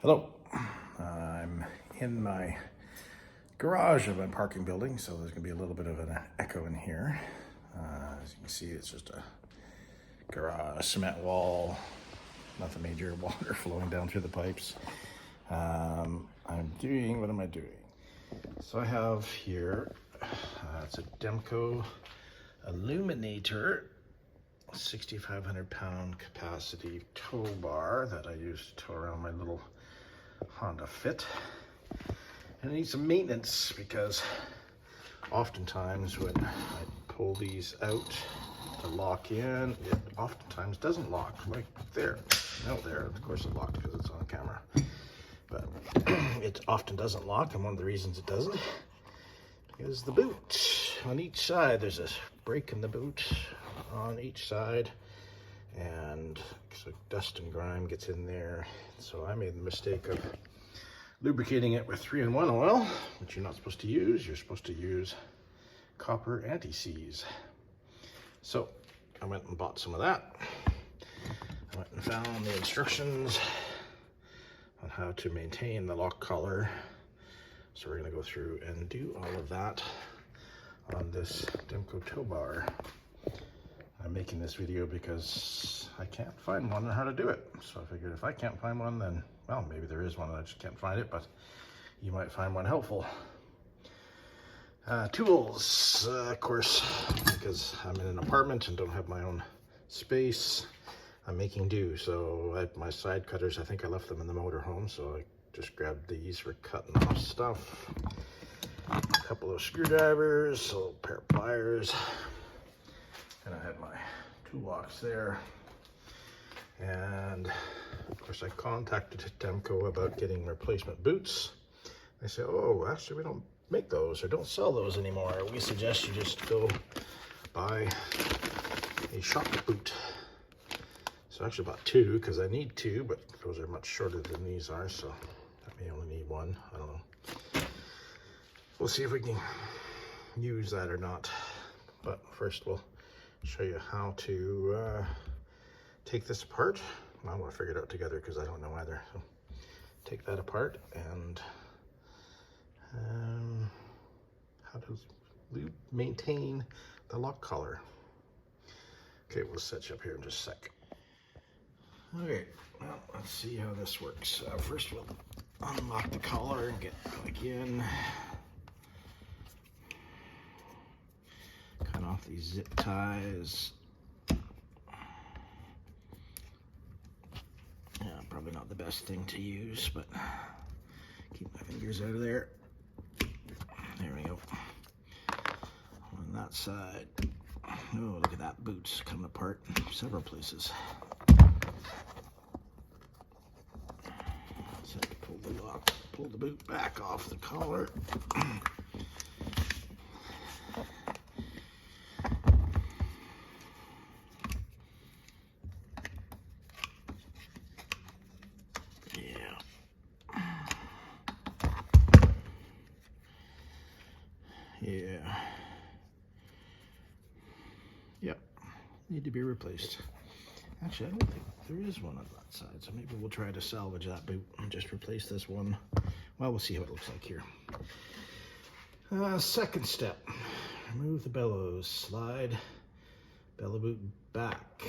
Hello, I'm in my garage of my parking building, so there's gonna be a little bit of an echo in here. As you can see, it's just a garage, cement wall, nothing major, water flowing down through the pipes. What am I doing? So I have here, it's a Demco Aluminator, 6,500 pound capacity tow bar that I use to tow around my little Honda Fit. And it needs some maintenance because oftentimes when I pull these out to lock in, it oftentimes doesn't lock, like there. No, there, of course it locked because it's on camera. But it often doesn't lock, and one of the reasons it doesn't is the boot. On each side, there's a break in the boot on each side, and so dust and grime gets in there. So I made the mistake of lubricating it with 3-in-1 oil, which you're not supposed to use. You're supposed to use copper anti-seize. So I went and bought some of that. I went and found the instructions on how to maintain the lock collar. So we're going to go through and do all of that on this Demco tow bar. I'm making this video because I can't find one on how to do it. So I figured if I can't find one, then, well, maybe there is one and I just can't find it, but you might find one helpful. Tools, of course, because I'm in an apartment and don't have my own space, I'm making do. So my side cutters, I think I left them in the motorhome, so I just grabbed these for cutting off stuff. A couple of screwdrivers, a little pair of pliers, and I have my toolbox there. And of course I contacted Demco about getting replacement boots. They said, oh, actually we don't make those or don't sell those anymore. We suggest you just go buy a shock boot. So I actually bought two because I need two, but those are much shorter than these are, so I may only need one. I don't know. We'll see if we can use that or not. But first we'll show you how to take this apart. I want to figure it out together because I don't know either. So take that apart and how to maintain the lock collar. Okay, we'll set you up here in just a sec. Okay, well, let's see how this works. First we'll unlock the collar and get back in. Cut off these zip ties. Yeah, probably not the best thing to use, but keep my fingers out of there. There we go. On that side. Oh, look at that, boot's coming apart in several places. So I pull the lock, pull the boot back off the collar. Yep, need to be replaced. Actually, I don't think there is one on that side, so maybe we'll try to salvage that boot and just replace this one. Well, we'll see how it looks like here. Second step, remove the bellows. Slide bellow boot back.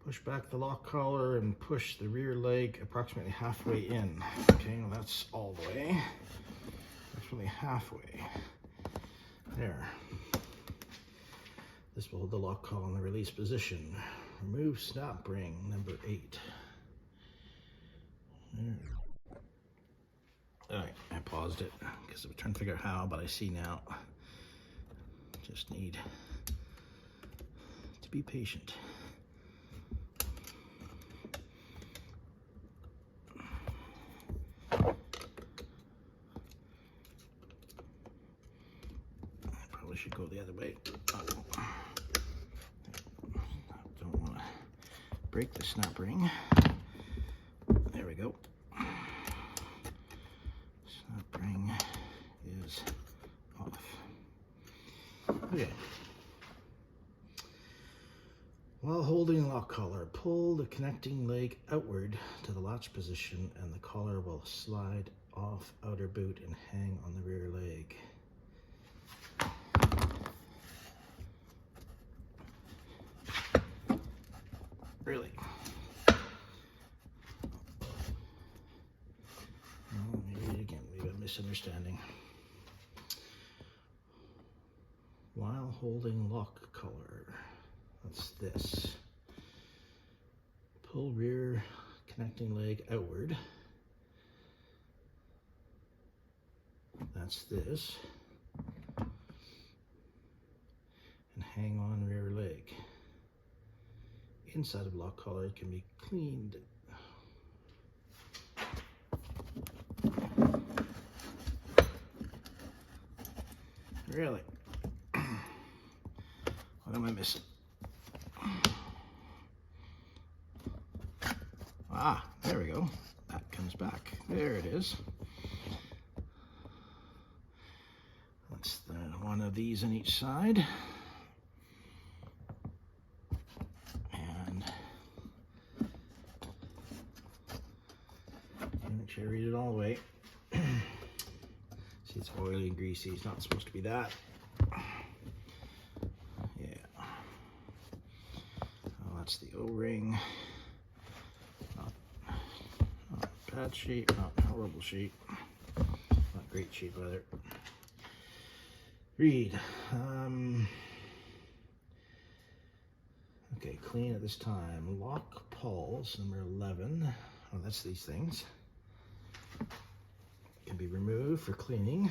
Push back the lock collar and push the rear leg approximately halfway in. Okay, well that's all the way. Actually halfway. There. This will hold the lock collar in the release position. Remove snap ring number 8. Alright, I paused it because I was trying to figure out how, but I see now. Just need to be patient. Should go the other way. I don't want to break the snap ring. There we go. Snap ring is off. Okay. While holding holding lock collar, pull the connecting leg outward to the latch position and the collar will slide off outer boot and hang on the rear leg. Really? Let me read it again, maybe a misunderstanding. While holding lock collar, that's this. Pull rear connecting leg outward. That's this. And hang on rear leg. Inside of lock collar can be cleaned. Really? What am I missing? Ah, there we go. That comes back. There it is. That's one of these on each side. And make sure I read it all the way. See, it's oily and greasy. It's not supposed to be that. Yeah. Oh, that's the O-ring. Not bad shape, not horrible shape. Not great shape either. Read. Okay, clean at this time. Lock pawls, number 11. Oh, that's these things. Can be removed for cleaning.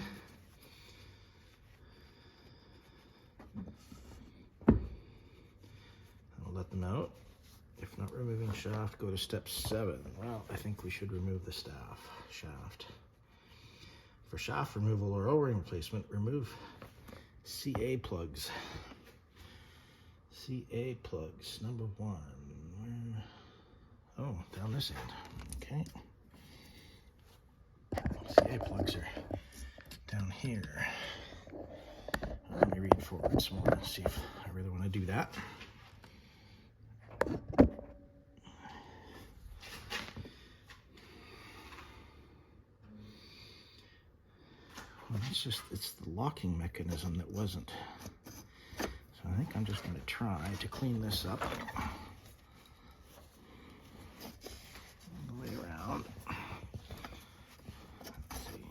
I'll let them out. If not removing shaft, go to step 7. Well, I think we should remove the shaft. For shaft removal or O-ring replacement, remove CA plugs. CA plugs, number 1. Oh, down this end. Okay. CA plugs are down here. Let me read forward some more and see if I really want to do that. Well, it's the locking mechanism that wasn't. So I think I'm just going to try to clean this up all the way around. Let's see.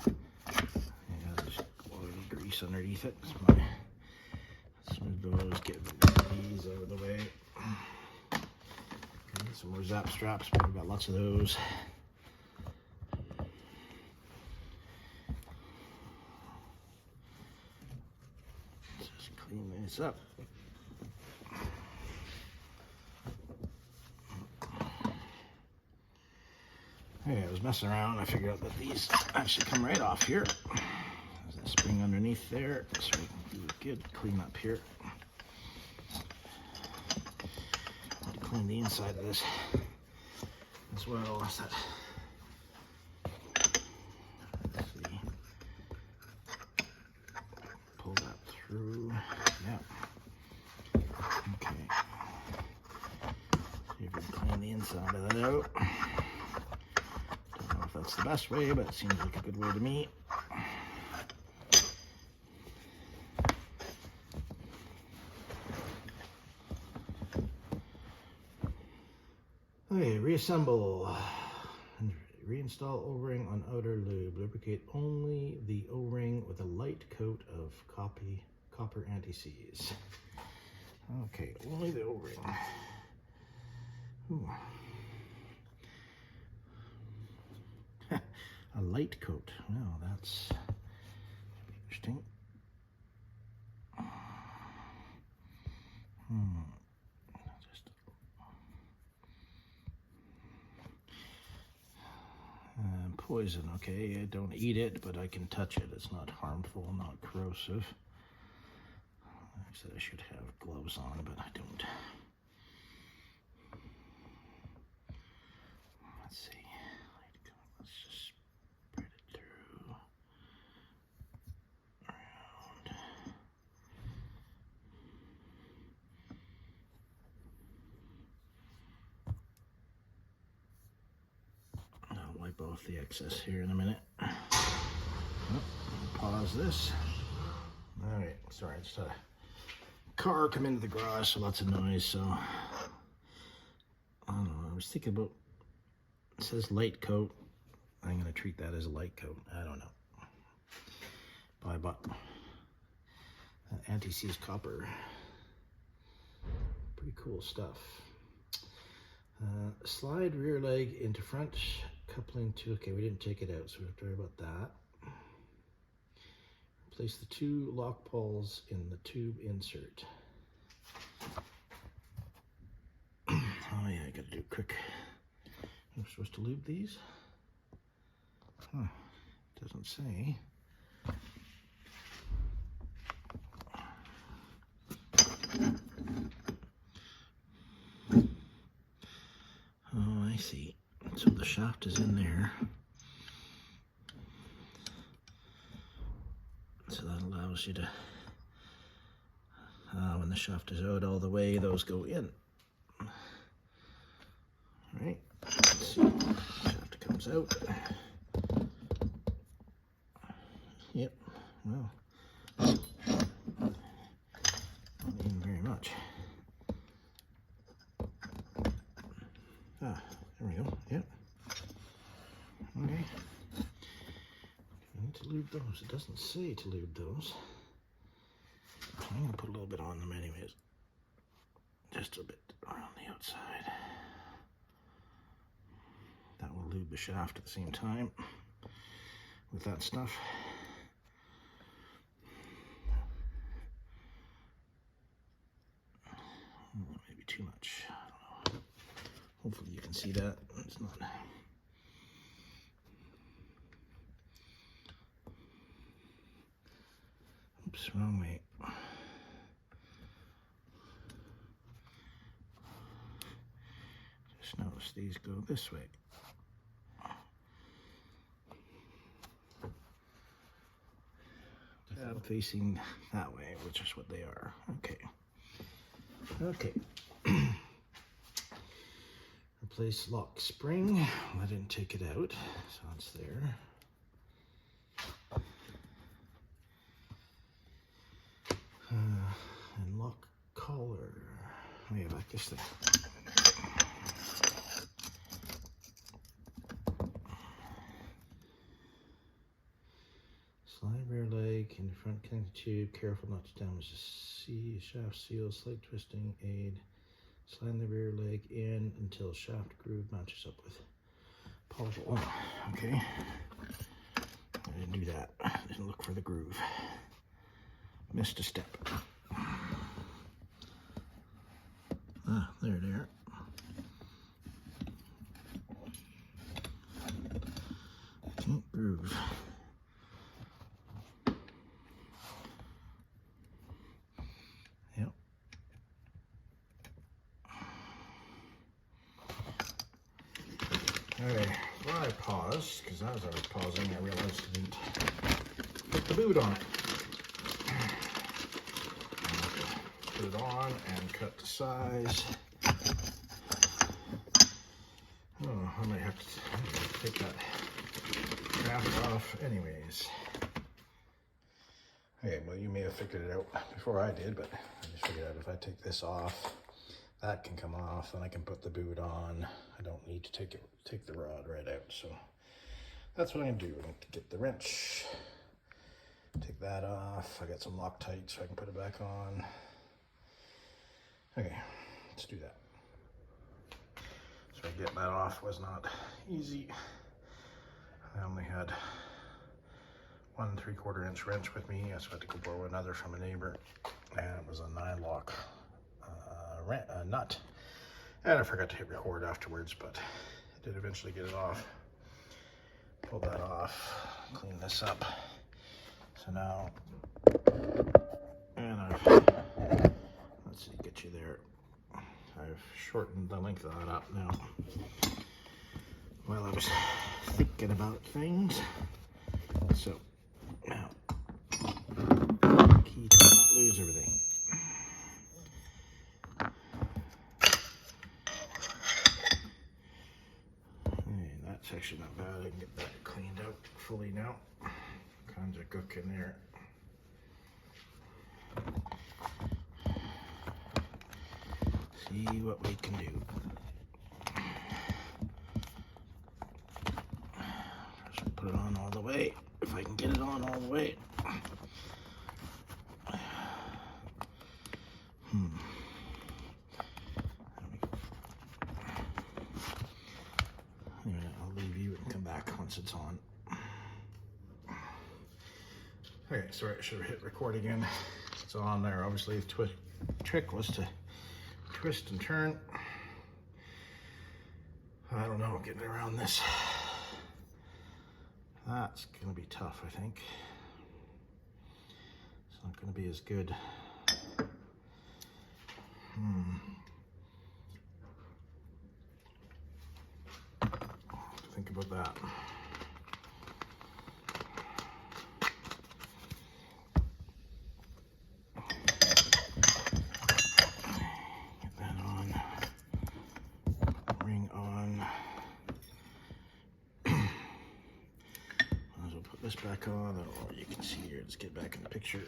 Yeah, there's oily grease underneath it. Smooth those, get these out of the way. Okay, some more zap straps, but we've got lots of those. Clean this up. Okay, I was messing around. I figured out that these actually come right off here. There's a spring underneath there, so we can do a good clean up here. Need to clean the inside of this as well. What's that? Let's see. Pull that through. Yeah. Okay. See if we can clean the inside of that out. Don't know if that's the best way, but it seems like a good way to me. Okay, reassemble. Reinstall O-ring on outer lube. Lubricate only the O-ring with a light coat of copper anti-seize. Okay, only the O-ring. A light coat. Well, that's interesting. Poison, okay, I don't eat it, but I can touch it. It's not harmful, not corrosive. I said I should have gloves on, but I don't. Let's see. Let's just spread it through. Around. up off the excess here in a minute. Oh, pause this. All right, sorry, I just had a car come into the garage, so lots of noise. So I don't know. I was thinking about, it says light coat. I'm gonna treat that as a light coat. I don't know. But I bought anti-seize copper. Pretty cool stuff. Slide rear leg into front, coupling to, okay, we didn't take it out, so we have to worry about that. Place the 2 lock poles in the tube insert. Oh yeah, I gotta do it quick. I'm supposed to lube these? Huh, doesn't say. Oh, I see. So the shaft is in there. So that allows you to, when the shaft is out all the way, those go in. All right, let's see. Shaft comes out. Yep, well, not even very much. Ah, there we go, yep. Okay. I need to lube those. It doesn't say to lube those. I'm going to put a little bit on them anyways. Just a bit around the outside. That will lube the shaft at the same time with that stuff. Maybe too much. I don't know. Hopefully you can see that. It's not. Oops, wrong way. Just notice these go this way. Facing that way, which is what they are. Okay. Okay. Replace lock spring. I didn't take it out, so it's there. And lock collar. Oh yeah, back this thing. Slide rear leg in the front connecting tube. Careful not to damage the shaft seal. Slight twisting aid. Slide the rear leg in until shaft groove matches up with polyple. Oh, okay. I didn't do that. I didn't look for the groove. Missed a step. Ah, there. Can't groove. Yep. Okay, well I paused, because as I was pausing I realized I didn't put the boot on it. Put it on and cut the size. Oh, I might have to take that shaft off anyways. Okay, well you may have figured it out before I did, but I just figured out if I take this off, that can come off, and I can put the boot on. I don't need to take the rod right out, so that's what I'm gonna do. I'm gonna get the wrench, take that off. I got some Loctite so I can put it back on. Okay, let's do that. So getting that off was not easy. I only had 1 3/4 inch wrench with me, so I had to go borrow another from a neighbor, and it was a 9-lock nut. And I forgot to hit record afterwards, but I did eventually get it off. Pull that off, clean this up. So now, and let's see, get you there. I've shortened the length of that up now. While I was thinking about things. So now, key to not lose everything. Okay, that's It's actually not bad. I can get that cleaned out fully now. Kind of cook in there. See what we can do. First, put it on all the way. If I can get it on all the way. Anyway, I'll leave you and come back once it's on. Okay, sorry, I should have hit record again. It's on there. Obviously, the trick was to twist and turn. I don't know, getting around this. That's gonna be tough, I think. It's not gonna be as good. Think about that. Get that on. Ring on. Might as well put this back on. I don't know what you can see here. Let's get back in the picture.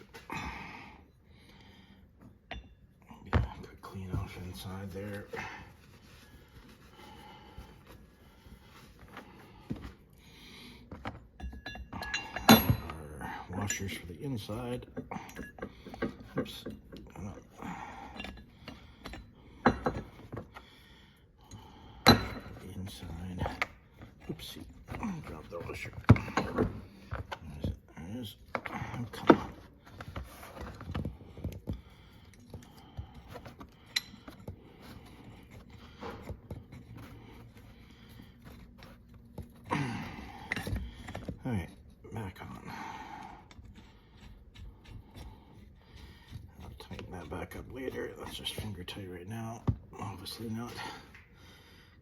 Put clean off inside there. Washers for the inside. Oops. The inside. Oopsie. Drop the washer. There it is. Oh, come on. All right, back on. That back up later. That's just finger tight right now. Obviously not.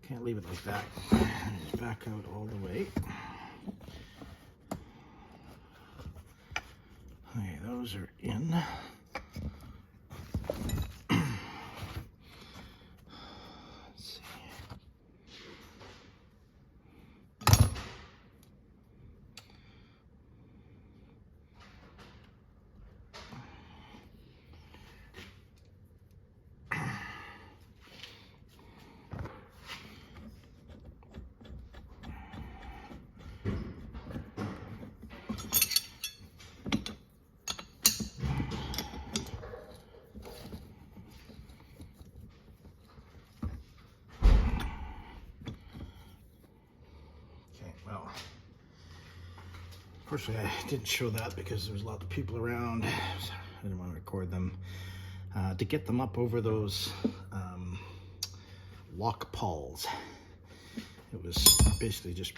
Can't leave it like that. Just back out all the way. Okay, those are in. Let's see. Well, unfortunately, I didn't show that because there was a lot of people around. I didn't want to record them. To get them up over those lock pawls, it was basically just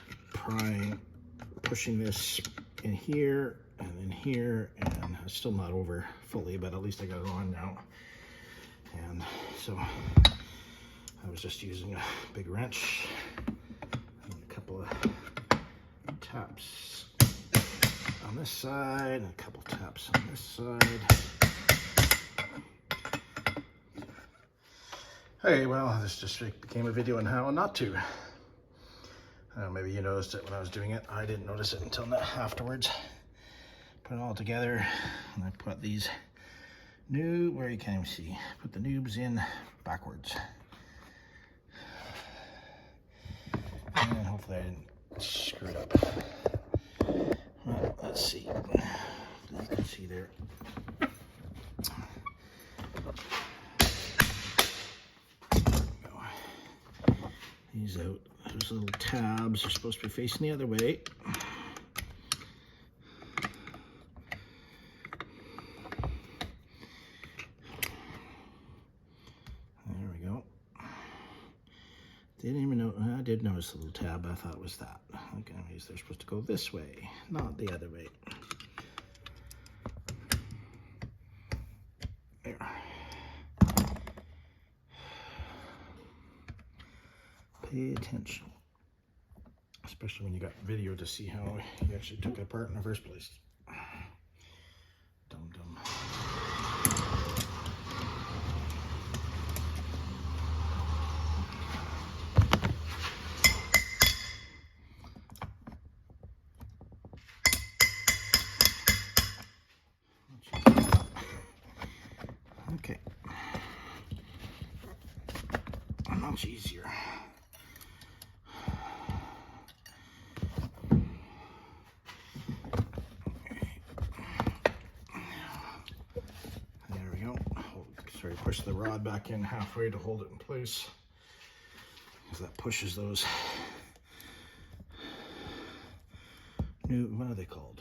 pushing this in here and in here, and it's still not over fully, but at least I got it on now. And so I was just using a big wrench and a couple of taps on this side and a couple taps on this side. Hey, well, this just became a video on how not to. Maybe you noticed it when I was doing it. I didn't notice it until afterwards. Put it all together, and I put these where you can't even see, put the noobs in backwards. And hopefully I didn't screw it up. Well, let's see. You can see there. These out. Those little tabs are supposed to be facing the other way. There we go. Didn't even know. I did notice a little tab. I thought it was that. Okay, anyways, they're supposed to go this way, not the other way. There. Pay attention, especially when you got video to see how you actually took it apart in the first place. Dum dum. much easier. There we go. Sorry, push the rod back in halfway to hold it in place, because that pushes those new, what are they called?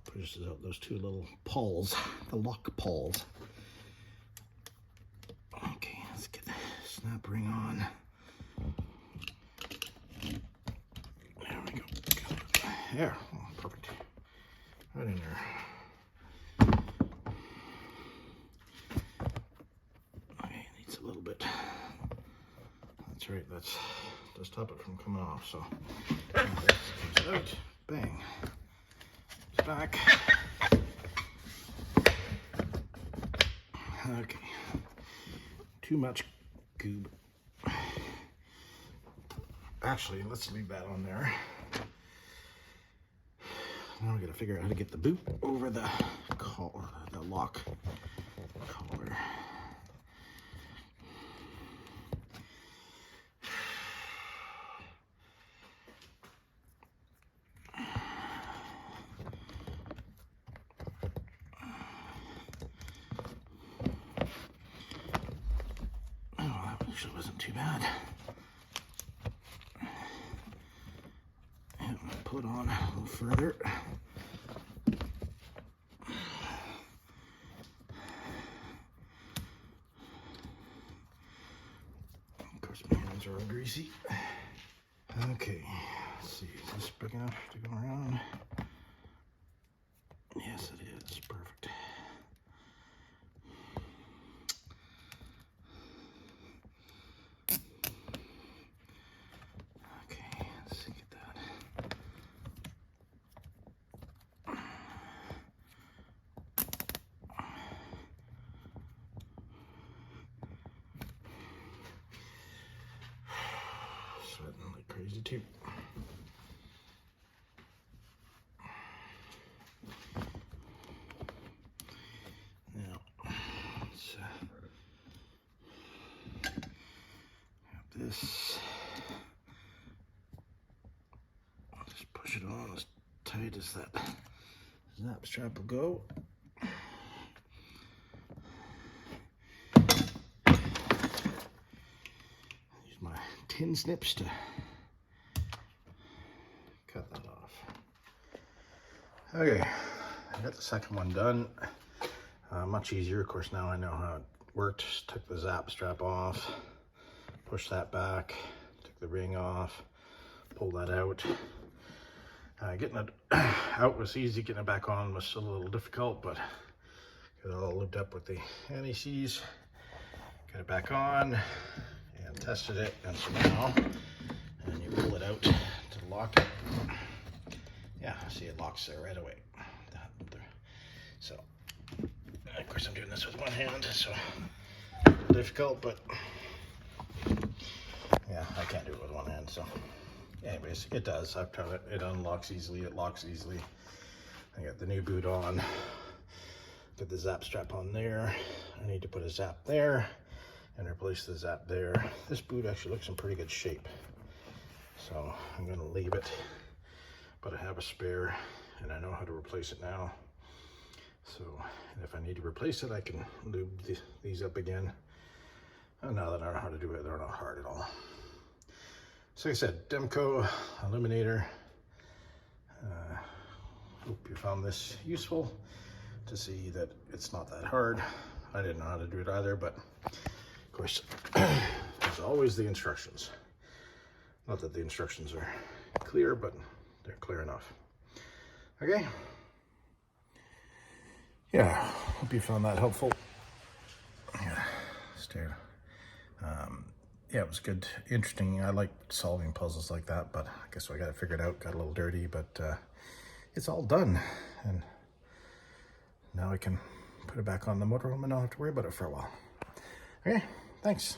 Pushes out those two little pawls, the lock pawls. Okay, let's get the snap ring on. There we go. There, oh, perfect. Right in there. Okay, needs a little bit. That's right, that's to stop it from coming off. So, this comes out, bang. Back. Okay. Too much goob. Actually, let's leave that on there. Now we gotta figure out how to get the boot over the collar, the lock collar. Actually wasn't too bad. And we'll put on a little further. Of course, my hands are all greasy. Okay, let's see, is this big enough to go around? Yes, it is. Perfect. Sweating like crazy too. Now, let's have this. I'll just push it on as tight as that snap strap will go. My tin snips to cut that off. Okay, I got the second one done. Much easier, of course. Now I know how it worked. Just took the zap strap off, pushed that back, took the ring off, pulled that out. Getting it out was easy. Getting it back on was still a little difficult, but got it all looped up with the anti-seize. Got it back on. And tested it, and so now, and you pull it out to lock it. Yeah, see, it locks there right away. So, of course, I'm doing this with one hand, so difficult, but yeah, I can't do it with one hand. So, anyways, it does. I've tried it. It unlocks easily. It locks easily. I got the new boot on. Got the zap strap on there. I need to put a zap there and replace the zap there. This boot actually looks in pretty good shape, so I'm going to leave it, but I have a spare and I know how to replace it now. So if I need to replace it, I can lube these up again. And now that I know how to do it, they're not hard at all. So like I said, Demco Aluminator. Hope you found this useful to see that it's not that hard. I didn't know how to do it either, but of course, there's always the instructions. Not that the instructions are clear, but they're clear enough. Okay? Yeah, hope you found that helpful. Yeah, yeah, it was good, interesting. I like solving puzzles like that, but I guess I got it figured out. Got a little dirty, but it's all done. And now I can put it back on the motorhome and not have to worry about it for a while. Okay, thanks.